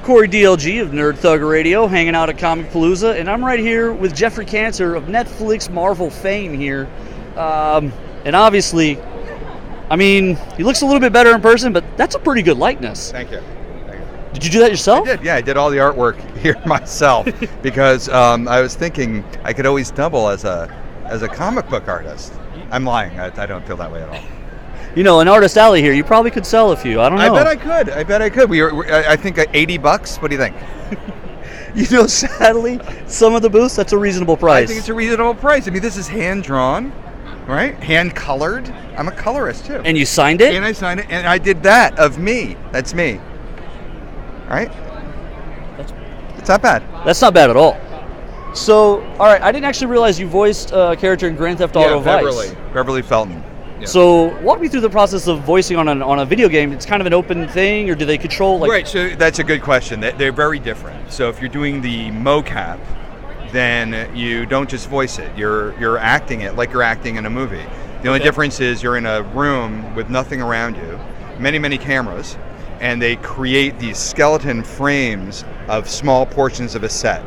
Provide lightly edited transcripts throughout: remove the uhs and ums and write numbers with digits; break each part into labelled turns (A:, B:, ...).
A: Corey DLG of Nerd Thug Radio, hanging out at Comicpalooza, and I'm right here with Geoffrey Cantor of Netflix Marvel fame here. And obviously, I mean, he looks a little bit better in person, but that's a pretty good likeness.
B: Thank you.
A: Did you do that yourself?
B: I did, yeah. I did all the artwork here myself because I was thinking I could always double as a comic book artist. I'm lying. I don't feel that way at all.
A: You know, an Artist Alley here, you probably could sell a few. I don't know.
B: I bet I could. I think $80. What do you think?
A: You know, sadly, some of the booths, that's a reasonable price.
B: I think it's a reasonable price. I mean, this is hand-drawn, right? Hand-colored. I'm a colorist, too.
A: And you signed it?
B: And I signed it, and I did that of me. That's me. Right? It's not bad.
A: That's not bad at all. So, all right, I didn't actually realize you voiced a character in Grand Theft Auto Vice.
B: Beverly Felton. Yeah.
A: So, walk me through the process of voicing on a video game. It's kind of an open thing, or do they control?
B: Right. So that's a good question. They're very different. So if you're doing the mocap, then you don't just voice it. You're acting it like you're acting in a movie. The only difference is you're in a room with nothing around you, many cameras, and they create these skeleton frames of small portions of a set,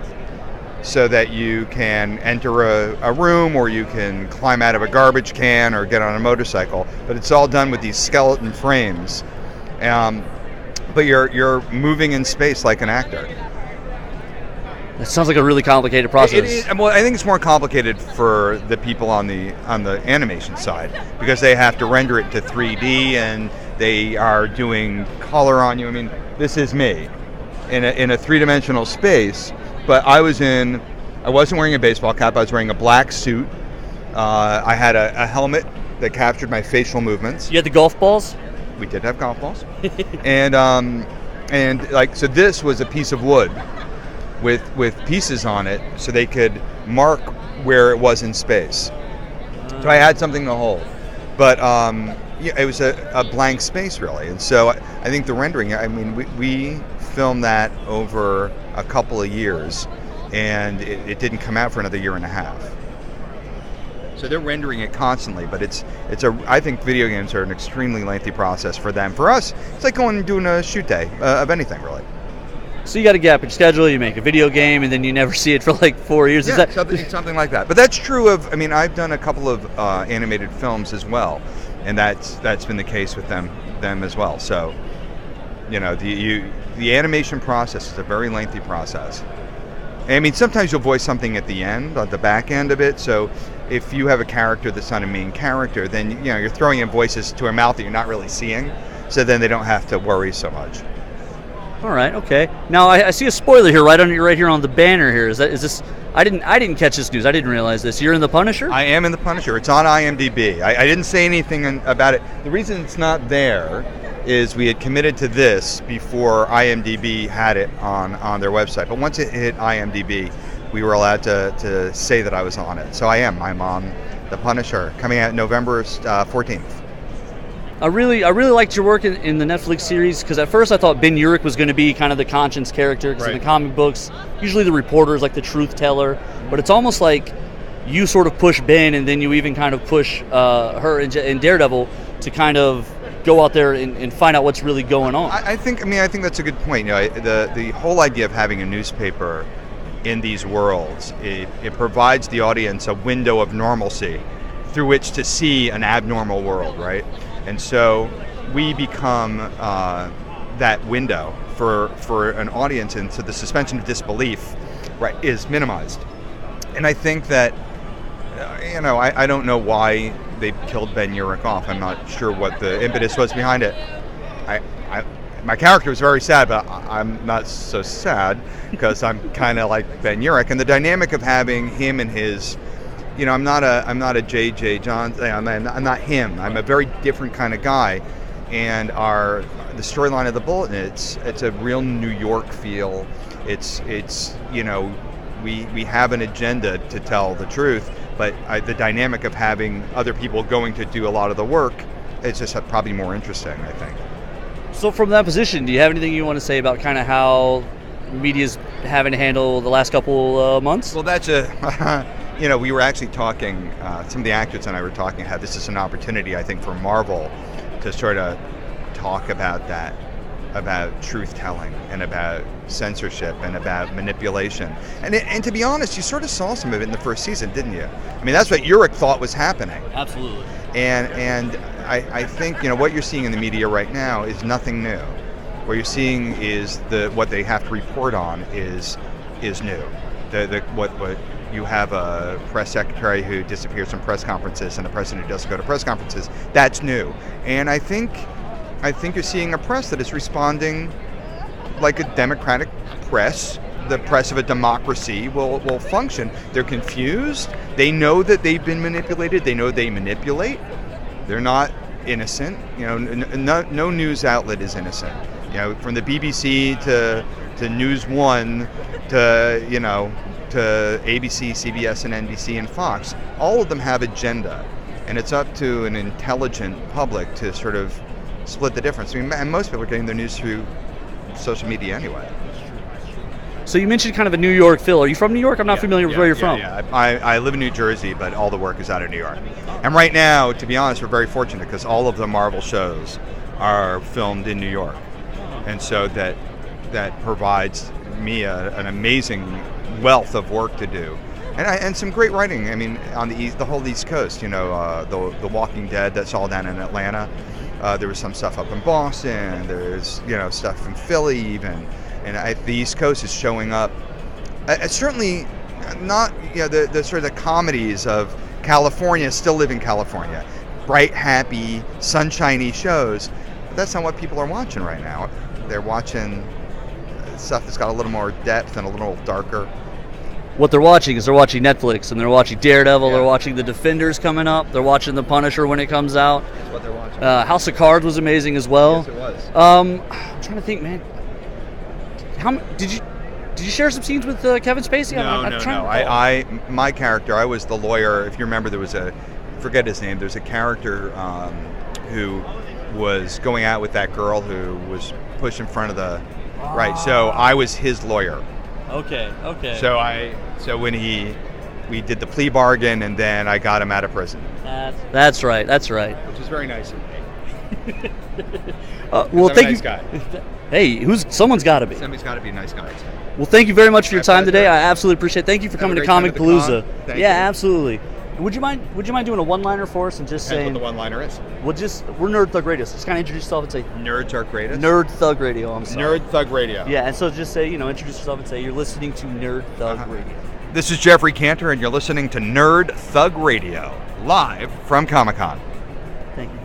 B: so that you can enter a room, or you can climb out of a garbage can or get on a motorcycle. But it's all done with these skeleton frames. But you're moving in space like an actor.
A: That sounds like a really complicated process.
B: Well, I think it's more complicated for the people on the animation side, because they have to render it to 3D and they are doing color on you. I mean, this is me in a three-dimensional space. But I wasn't wearing a baseball cap. I was wearing a black suit. I had a helmet that captured my facial movements.
A: You had the golf balls?
B: We did have golf balls. and so this was a piece of wood with pieces on it, so they could mark where it was in space. So I had something to hold. But it was a blank space, really. And so I think the rendering, I mean, we filmed that over a couple of years, and it didn't come out for another year and a half. So they're rendering it constantly, but I think video games are an extremely lengthy process for them. For us, it's like going and doing a shoot day of anything, really.
A: So you got a gap in your schedule, you make a video game, and then you never see it for like 4 years.
B: Yeah, something like that. But that's true of, I mean, I've done a couple of animated films as well, and that's been the case with them as well. So, you know, the animation process is a very lengthy process. I mean, sometimes you'll voice something at the end, at the back end of it. So if you have a character that's not a main character, then you're throwing in voices to a mouth that you're not really seeing. So then they don't have to worry so much.
A: All right, okay. Now I see a spoiler here right here on the banner here. Is this? I didn't catch this news. I didn't realize this. You're in the Punisher?
B: I am in the Punisher. It's on IMDb. I didn't say anything about it. The reason it's not there is we had committed to this before IMDb had it on their website. But once it hit IMDb, we were allowed to say that I was on it. So I'm on The Punisher, coming out November 14th.
A: I really liked your work in the Netflix series, because at first I thought Ben Urich was going to be kind of the conscience character, because in the comic books, usually the reporter is like the truth teller, but it's almost like you sort of push Ben, and then you even kind of push her in Daredevil to kind of go out there and find out what's really going on.
B: I think that's a good point. The whole idea of having a newspaper in these worlds, it provides the audience a window of normalcy through which to see an abnormal world, right? And so we become that window for an audience, and so the suspension of disbelief, right, is minimized. And I think that, I don't know why they killed Ben Urich off. I'm not sure what the impetus was behind it. My character was very sad, but I'm not so sad because I'm kind of like Ben Urich, and the dynamic of having him and his. I'm not a J.J. Johnson. I'm not him. I'm a very different kind of guy, and the storyline of the Bulletin, it's a real New York feel. It's we have an agenda to tell the truth, but the dynamic of having other people going to do a lot of the work, it's just probably more interesting, I think.
A: So from that position, do you have anything you want to say about kind of how media's having to handle the last couple months?
B: Well, that's we were actually talking, some of the actors and I were talking how this is an opportunity, I think, for Marvel to sort of talk about that truth telling and about censorship and about manipulation. And to be honest, you sort of saw some of it in the first season, didn't you? I mean, that's what Urich thought was happening.
A: Absolutely.
B: And I think what you're seeing in the media right now is nothing new. What you're seeing is what they have to report on is new. What you have a press secretary who disappears from press conferences and a president who doesn't go to press conferences. That's new. And I think you're seeing a press that is responding like a democratic press. The press of a democracy will function. They're confused. They know that they've been manipulated. They know they manipulate. They're not innocent. No news outlet is innocent. From the BBC to News One to ABC, CBS, and NBC and Fox, all of them have agenda, and it's up to an intelligent public to sort of split the difference. I mean, and most people are getting their news through social media anyway.
A: So you mentioned kind of a New York feel. Are you from New York? I'm not familiar with where you're from.
B: Yeah, I live in New Jersey, but all the work is out of New York. And right now, to be honest, we're very fortunate because all of the Marvel shows are filmed in New York. And so that provides me an amazing wealth of work to do. And some great writing. I mean, on the whole East Coast, the Walking Dead, that's all down in Atlanta. There was some stuff up in Boston. There's stuff in Philly even, and the East Coast is showing up. It's certainly not the sort of the comedies of California still live in California, bright, happy, sunshiny shows. But that's not what people are watching right now. They're watching stuff that's got a little more depth and a little darker.
A: What they're watching is they're watching Netflix, and they're watching Daredevil, they're watching The Defenders coming up, they're watching The Punisher when it comes out.
B: That's what they're watching.
A: House of Cards was amazing as well.
B: Yes, it was.
A: I'm trying to think, man. Did you share some scenes with Kevin Spacey?
B: No. My character, I was the lawyer. If you remember, there was forget his name. There's a character who was going out with that girl who was pushed in front of the right. So I was his lawyer.
A: Okay.
B: So when we did the plea bargain, and then I got him out of prison.
A: That's right.
B: Which is very nice of me.
A: Well, thank you.
B: Nice guy.
A: Hey, someone's got to be.
B: Somebody's got to be a nice guy.
A: Well, thank you very much for your time today. I absolutely appreciate it. Thank you for coming to Comicpalooza.
B: Yeah,
A: absolutely. Would you mind doing a one-liner for us and just saying
B: what the one-liner is?
A: We're Nerd Thug Radio. So just kind of introduce yourself and say
B: Nerds are greatest.
A: Nerd Thug Radio. I'm sorry.
B: Nerd Thug Radio.
A: Yeah, and so just say introduce yourself and say you're listening to Nerd Thug Radio.
B: This is Geoffrey Cantor, and you're listening to Nerd Thug Radio live from Comic-Con.
A: Thank you.